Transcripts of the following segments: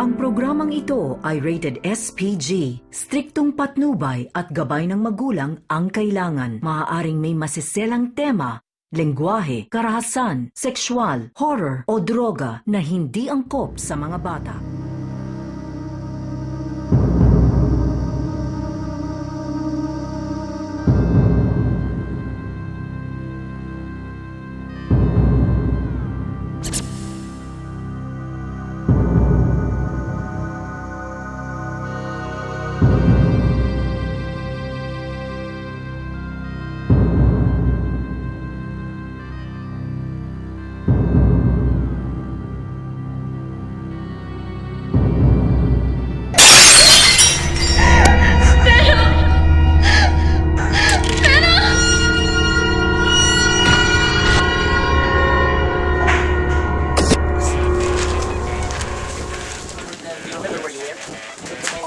Ang programang ito ay rated SPG. Striktong patnubay at gabay ng magulang ang kailangan. Maaaring may masiselang tema, lengguwahe, karahasan, sexual, horror o droga na hindi angkop sa mga bata.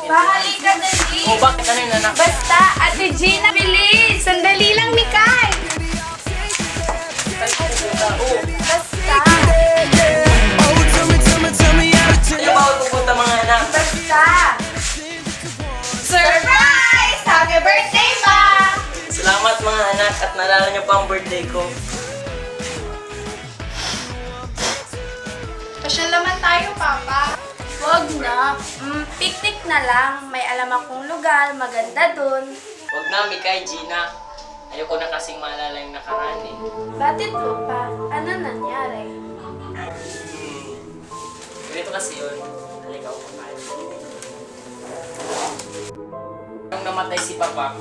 Halika, dali! O bakit ano yun, anak? Basta, Ate Gina, bilis! Sandali lang, Mikay! Basta! Saan ba ako pupunta mga anak? Basta! Surprise! Happy birthday, Ma! Salamat mga anak at naalala niyo pa ang birthday ko. Pasyal naman tayo, Papa. Wag na. Picnic na lang. May alam akong lugar. Maganda dun. Huwag na, Mikay, Gina. Ayoko na kasing maalala yung nakaraan eh. Bakit po pa? Ano nangyari? Ganito kasi yun. Halika ako tayo. Nung namatay si Papa,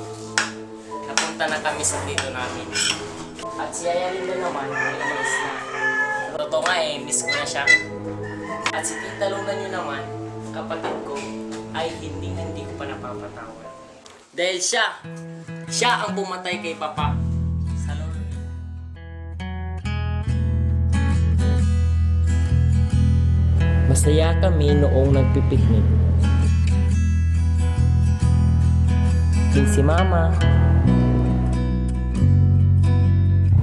napunta na kami sa tito namin. At si Yaya Linda naman, ay umalis na. Totoo nga eh, miss ko na siya. At si Tita Luna nyo naman, kapatid ko, ay hindi ko pa napapatawad. Dahil siya ang pumatay kay Papa. Sa loob. Masaya kami noong nagpipiknik. Din si Mama.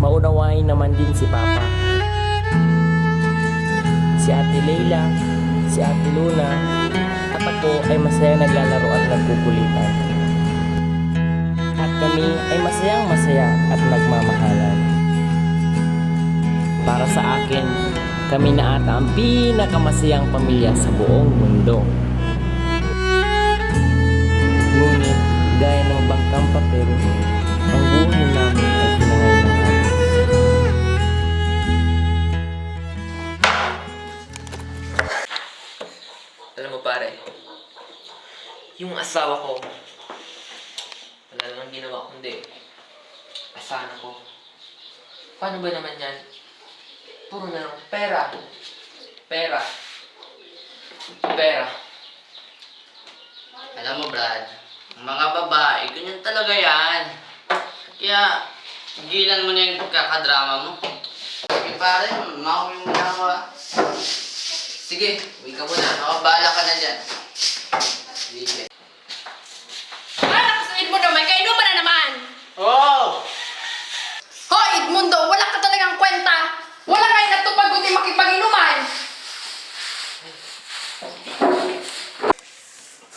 Maunawain naman din si Papa. Si Ate Leila, si Ate Luna, at ako ay masaya naglalaro at nagkukulitan. At kami ay masayang-masaya at nagmamahalan. Para sa akin, kami na ata ang pinakamasayang pamilya sa buong mundo. Ngunit, gaya ng bangkang papel, ang buhay namin ay pinangay ng alis. Alam mo pare, yung asawa ko, wala namang ginawa kundi asahan ako. Paano ba naman yan? Puro na lang pera. Pera. Pera. Alam mo, Brad, ang mga babae, ganyan talaga yan. Kaya, gilan mo na yung pagkakadrama mo. Sige pare, mauwi mo na ako ha. Sige, uwi ka muna. Ako, bahala ka na dyan. Sige. Para sa Edmundo, may kainuman na naman! Oh! Hoy, Edmundo, wala ka talagang kwenta! Wala kayo natupag kundi makipag-inuman!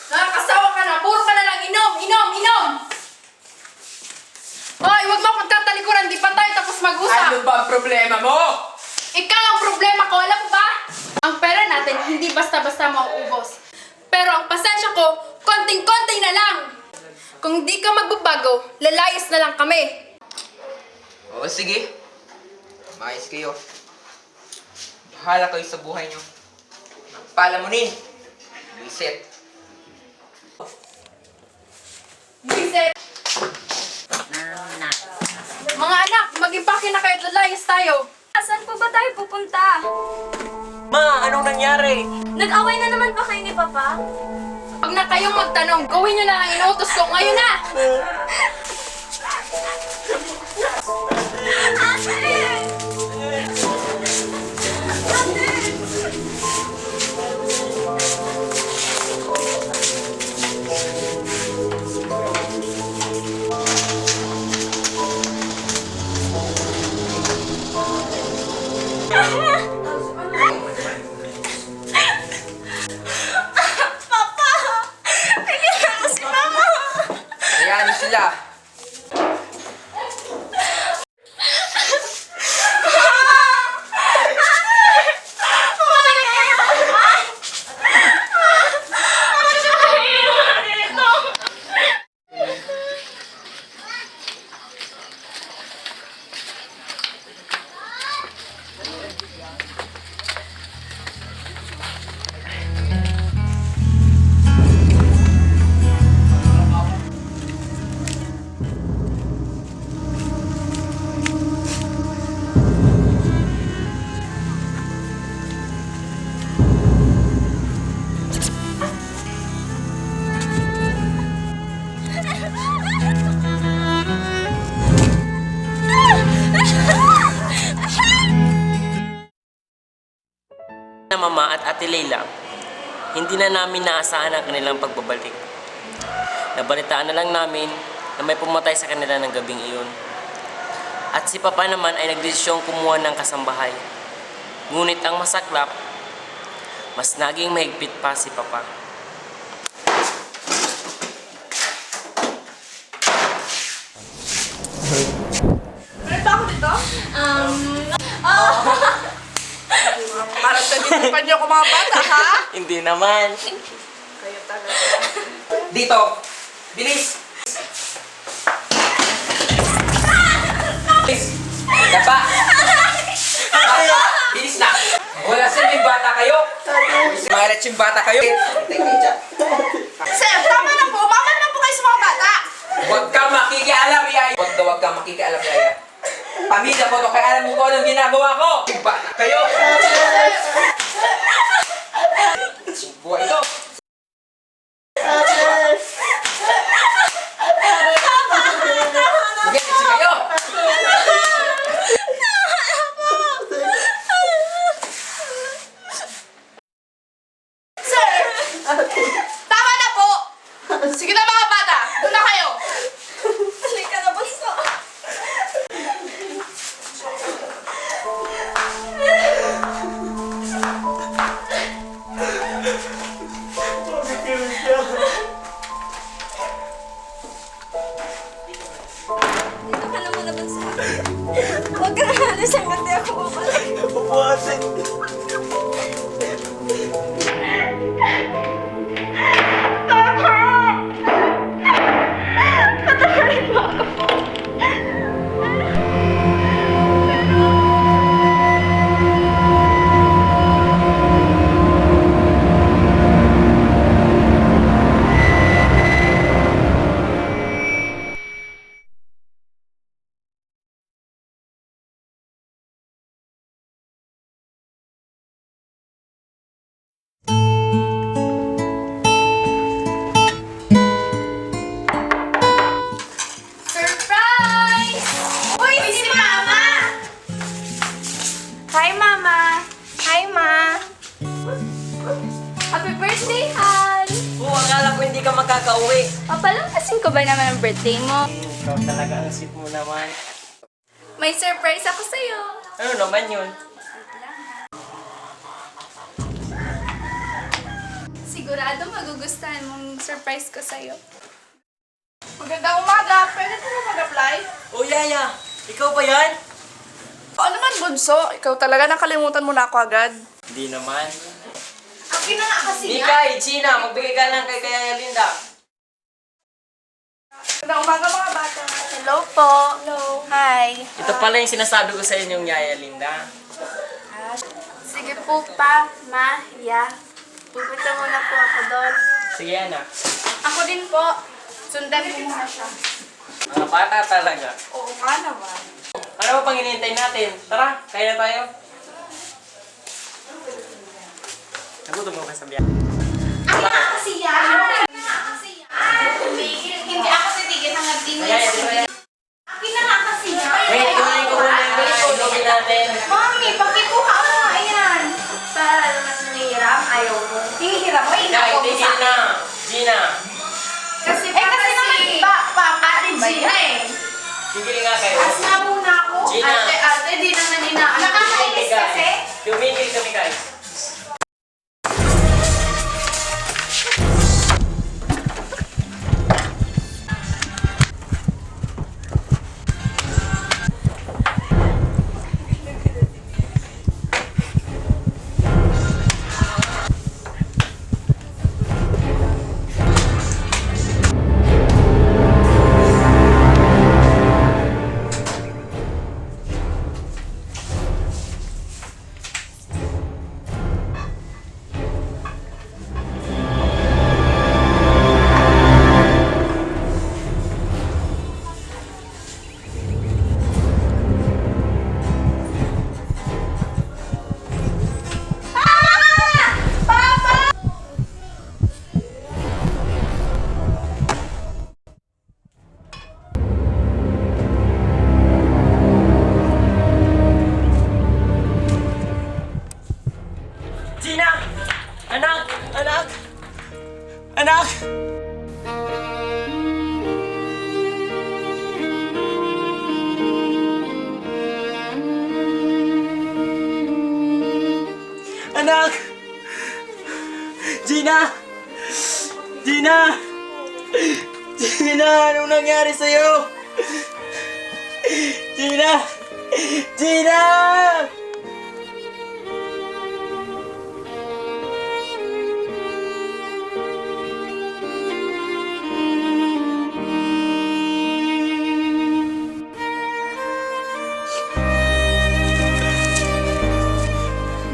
Nakakasawa ka na, puro ka na lang inom! Hoy, wag mo akong tatalikuran, di pa tayo tapos mag-usap! Ano ba ang problema mo? Ikaw ang problema ko, alam mo ba? Ang pera natin hindi basta-basta mauubos. Pero ang pasensya ko, konting-konting na lang. Kung di ka magbabago, lalayas na lang kami. Oo, sige. Maayos kayo. Bahala kayo sa buhay nyo. Palamunin. Reset. Visit! Mga anak, mag-impake na kayo at lalayas tayo. Saan po ba tayo pupunta? Ma, anong nangyari? Nag-away na naman ba kayo ni Papa? Huwag na kayong magtanong, gawin nyo na ang inuutos ko ngayon na! hindi na namin naasahan ang kanilang pagbabalik. Nabalitaan na lang namin na may pumatay sa kanila ng gabing iyon. At si Papa naman ay nagdesisyong kumuha ng kasambahay. Ngunit ang masaklap, mas naging mahigpit pa si Papa. Meron ba ako dito? Parang tanipan niyo ako mga bata, ha? Hindi naman. Kayo talaga. Dito! Bilis! Bilis! Dapa! Dapa! Bilis na! Wala silbing bata kayo! Mga yung bata kayo! Sir, tama na po. Mama na po kayo sa mga bata. Huwag kang makikialam, Yaya! Huwag kang makikialam, Yaya! Pamilya ko to, kaya alam mo kung anong ginagawa ko! Bata kayo! Buha ito! Mag-iisip kayo! Sir! Tama na po. Sige na mga bata. Doon na kayo. Halika na, basta. Dito ka na muna bunso. Huwag ka na alis hanggang di ako babalik. Surprise! Uy, si Mama! Hi, Mama. Hi, Ma. Happy birthday, Han! Oo, akala ko hindi ka makakauwi. Papalampasin ko ba naman ang birthday mo? Ikaw talaga ang sweet mo naman. May surprise ako sa'yo. Ano naman yun? Sigurado magugustuhan mong surprise ko sa'yo. Magandang umaga. Pwede po ba mag-apply? Oh, Yaya! Ikaw ba yan? Oo naman, Bunso. Ikaw talaga nakalimutan mo na ako agad. Hindi naman. Akin na nga kasi Mikay, Gina, magbigay ka lang kay Kaya Linda. Magandang umaga mga bata. Hello po. Hello. Hi. Ito pala yung sinasabi ko sa inyong Yaya Linda. Sige po pa, Ma, Ya. Pupunta muna po ako doon. Sige, anak. Ako din po. Sundan mo muna siya. Mga bata talaga. Oo nga naman. Ano ba pang hinihintay natin? Tara, kaya na tayo. Nagutom mo ba sa biyahe? Akin na nga kasi yan. Akin na nga kasi yan. Tumigil. Hindi ako titigil hanggang di mo Kaya, di ba yan? Akin na nga kasi yan. Wait, kunin ko muna yung ilogin natin. Mami, pakikuha mo nga. Ayan. Para naman nangihiram, ayaw mo. Hihiram mo, Mikay, inako mo tigil sa na. Gina, Kasi kasi naman Ate Gina eh. tigil nga kayo. As na muna ako. Gina. Ate, di naman inaanak. Nakakainis kasi. Tumigil ka, Mikay. Anak! Gina! Gina! Gina! Anong nangyari sa'yo? Gina! Gina!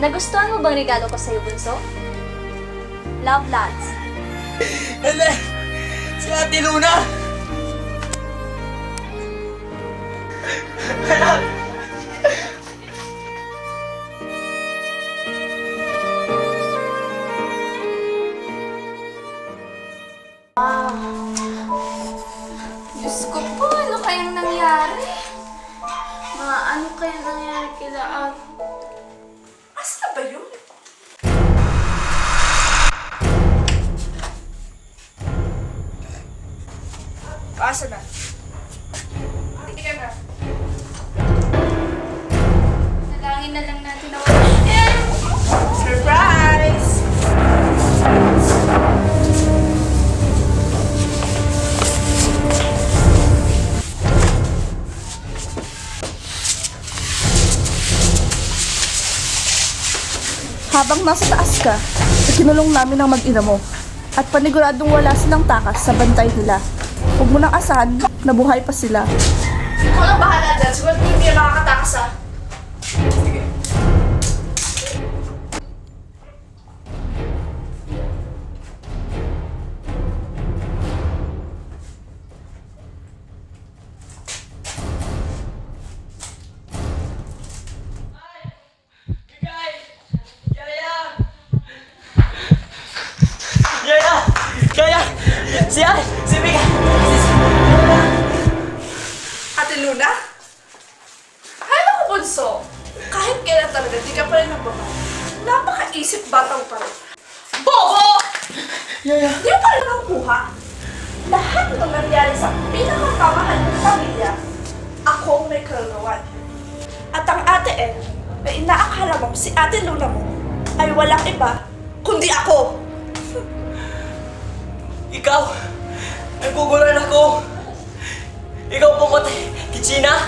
Nagustuhan mo bang regalo ko sa'yo, Bunso? Love, Lance. Hindi! Si Ate Luna! Anak! Diyos ko po, ano kayang nangyari? Ano kayang nangyari kila Asa ba yun? Asa na? Hindi ka na. Nalangin na lang natin na wala. Surprise! Habang nasa taas ka, ikinulong namin ang mag-ina mo at paniguradong wala silang takas sa bantay nila. Huwag mo nang asahan na buhay pa sila. Ikaw lang bahala dyan. Siguro hindi yan makakatakas ha. Yaya! Kaya! Si Mika! Ate Luna? Akala ko, Bunso, kahit kailan talaga di ka pa rin nagbabago. Napakaisip batang pa rin. Bobo! Di pa rin nakuha. Lahat ng nangyari sa pinakakamahal ng pamilya, ako may karanawan. At ang ate El, na inaakala mo si Ate Luna mo, ay walang iba, kundi ako. Ikaw! Nagugulan ako! Ikaw pumatay kay Gina?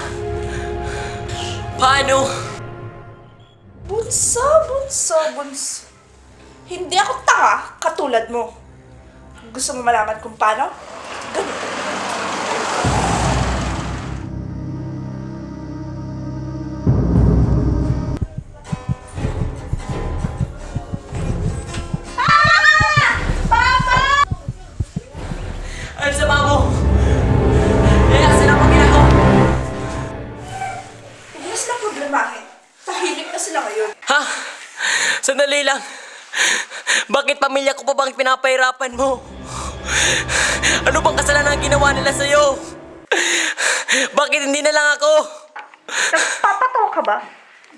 Paano? Bunso. Hindi ako tanga katulad mo. Gusto mo malaman kung paano? Ganito. Ano sa mo? Yaya, sinapagin ako! Huwag na silang problemahin. Tahimik na sila ngayon. Ha? Sandali lang. Bakit pamilya ko pa bang pinapahirapan mo? Ano bang kasalanan ang ginawa nila sa'yo? Bakit hindi na lang ako? Nagpapatawa ka ba?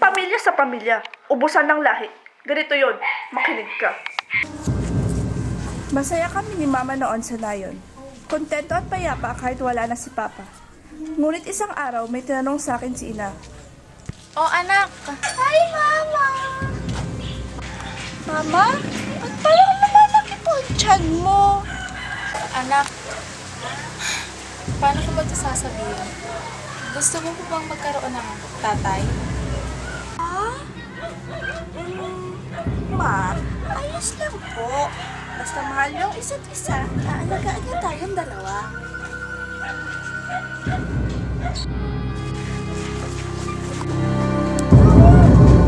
Pamilya sa pamilya. Ubusan ng lahi. Ganito yon. Makinig ka. Masaya kami ni Mama noon sa Lion. Kontento at payapa kahit wala na si Papa. Ngunit isang araw may tinanong sa akin si Ina. Oh, anak. Hi, Mama! Mama? At parang lumalaki po ang tiyan mo. Anak, paano ko ba ito sasabihin? Gusto mo po bang magkaroon ng tatay? Ma, ayos lang po. Basta mahal yung isa't isa, aalagaan niya tayong dalawa.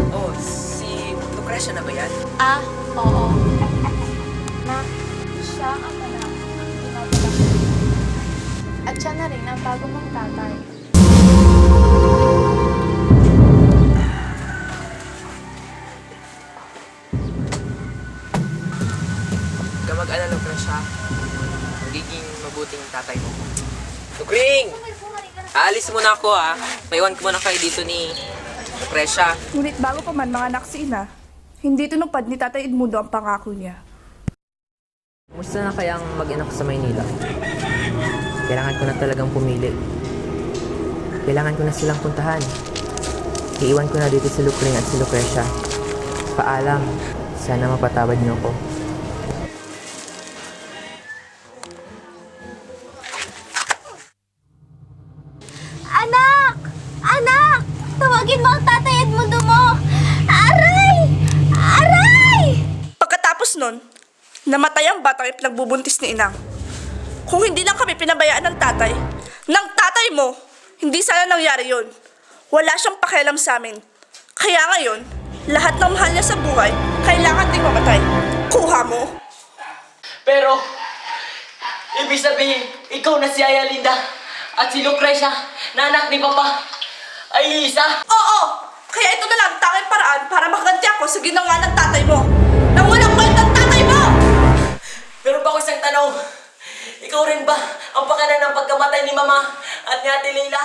Oh, si Lucrecia na ba yan? Oo. Ma, siya ang anak. Pinadala ko. At siya na rin ang bago mong tatay. Huwag ka mag-alala, Lucrecia. Magiging mabuting tatay mo. Lukring! Aalis muna ako ha. Maiwan ko muna kayo dito ni Lucrecia. Ngunit bago pa man mga anak si Ina, hindi tinupad ni Tatay Edmundo ang pangako niya. Musta na kayang mag-anak sa Maynila? Kailangan ko na talagang pumili. Kailangan ko na silang puntahan. Iiwan ko na dito si Lukring at si Lucrecia Paalam. Sana mapatawad niyo ako. Anak! Anak! Tawagin mo ang tatay Edmundo mo! Aray! Aray! Pagkatapos nun, namatay ang batang ipinagbubuntis ni Inang. Kung hindi lang kami pinabayaan ng tatay mo, hindi sana nangyari yun. Wala siyang pakialam sa amin. Kaya ngayon, lahat ng mahal niya sa buhay, kailangan ding mamatay. Kuha mo. Pero, ibig sabihin, ikaw na si Aya Linda at si Lucrecia na anak ni Papa ay isa. Oo! Kaya ito na lang tanging paraan para makaganti ako sa ginawa ng tatay mo. Nang walang kwentang tatay mo! Meron pa ako isang tanong. Ikaw rin ba ang pakanan ng pagkamatay ni Mama at ni Ate Leila?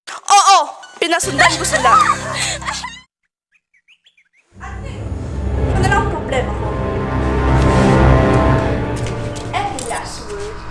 Oo! Pinasundan ko sila. Ate, ano lang ang problema ko? Any last words?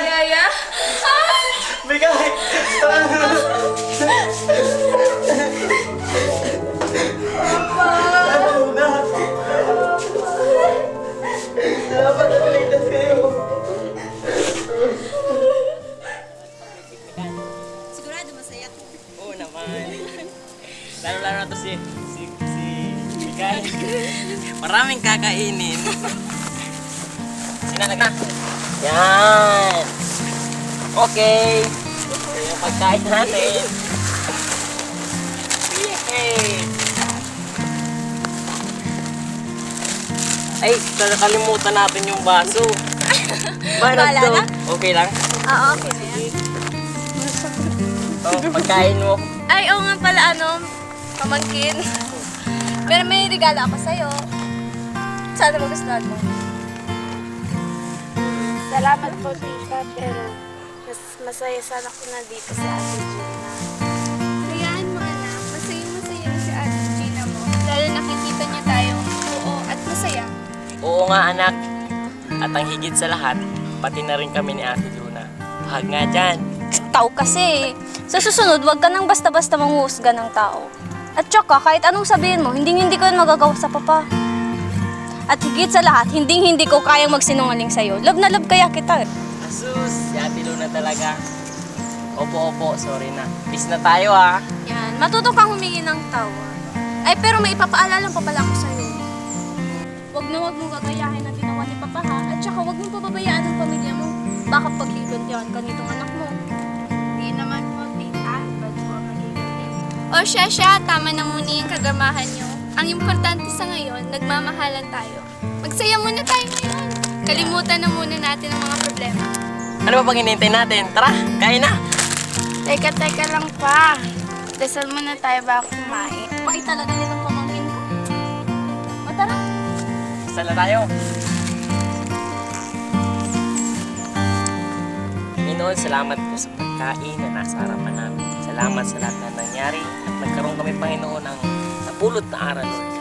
Yaya? Bigay! Salamat at ligtas kayo. Sigurado masaya ko. Oo naman. Lalo-lalo na to si Bigay. Maraming kakainin. Sinanag na. Yan. Okay. Ito yung pagkain natin. Yay! Ay, nakalimutan natin yung baso. Bahala to? na. Okay lang? Oo, okay na yan. Oh, pagkain mo. Ay, oo nga pala, pamangkin. Pero may regalo ako sa'yo. Sana magustuhan mo. Salamat po, tita, pero mas masaya sana ako nandito sa Ate Gina. Hayaan mo, anak. Masaya si Ate Gina mo. Lalo nakikita niya tayong buo at masaya. Oo nga, anak. At ang higit sa lahat, pati na rin kami ni Ate Luna. Hag nga dyan. Tao kasi. Sa susunod, wag ka nang basta-basta manghuhusga ng tao. At tsaka, kahit anong sabihin mo, hindi ko yun magagawa sa papa. At higit sa lahat, hindi ko kayang magsinungaling sa'yo. Love na love kaya kita. Asus, si Ate Luna talaga. Opo, sorry na. Peace na tayo, ah. Yan, matuto kang humingi ng tawad. Ay, pero may ipapaalala pa pala ako sa'yo. Huwag mong gagayahin ang ginawa ni Papa, ha? At tsaka huwag mong pababayaan ang pamilya mo. Baka paghigantihan ka nitong anak mo. Hindi naman po, tita. Ba't po magiganti? O siya, tama na muna yung kagamahan niyo. Ang importante sa ngayon, nagmamahalan tayo. Magsaya muna tayo ngayon. Kalimutan na muna natin ang mga problema. Ano ba pang hinihintay natin? Tara, kain na. Teka lang pa. Dasal muna tayo bago kumain. Bait talaga nitong pamangkin ko. O tara. Sala tayo. Panginoon, salamat po sa pagkain na nasa harapan namin. Salamat sa lahat na nangyari at nagkaroon kami, Panginoon, ng napulot na aral, Lord.